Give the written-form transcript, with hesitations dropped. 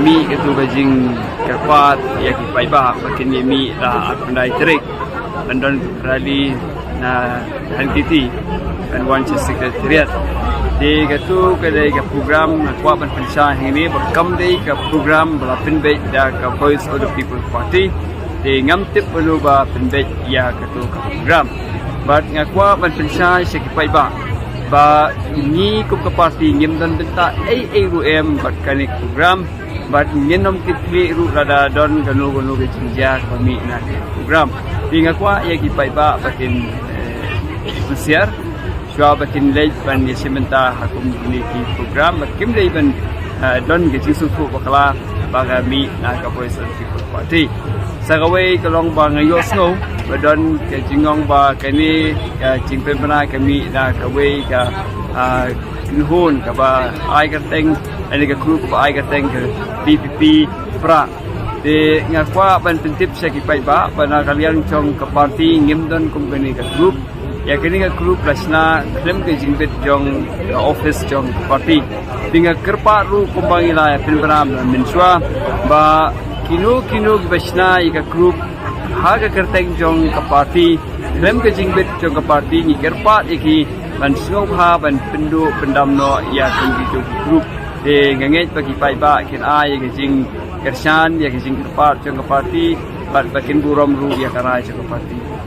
mi itu bajing khot ya ki paidbah bakin mi la 29tarik dan rally na entity dan one secretariat di gatu kedai ke program khot ban pynshai ini berkam dei ke program belapin baik da ke voice of the people party di ngam tip perlu ba penbet ya ketu program bat ngakwa ban pynshai ki paidbah ba ni ko ke parti ngim dan benta AAUM bat kanik program bat ngenom kitli ru rada don ganu ke jinja kami na program di ngakwa ya ki paidbah batin usiar shwa batin lej ban yesimenta hakum ni ki program bakim lej ban don ke jisufu bakala bagami na ka voice of people party sagawai kalong ba ngayo snow badon ke jingong ba kani jingpen bana kami na kawai ka kinhun ka ba ai ka teng ani ka group ba ai ka teng ke VPP pra de ngakwa ban pentip sa ki paidbah bana kalian chong ka party ngimdon kum kani ka group ya kani ka group lasna klem ke jingbet jong office jong party dinga kerpa ru kumbangila pinbram minswa ba kinu basna ika group haga kerteng jong ka party klem ke jingbet jong ka party ni kerpa iki ban sngop ha ban pendu pendamno ya tinggi group de nganget bagi paidbah kin ai ke jing kersan ya ke jing kerpa jong ka party bat bakin burom ru ya karai jong ka party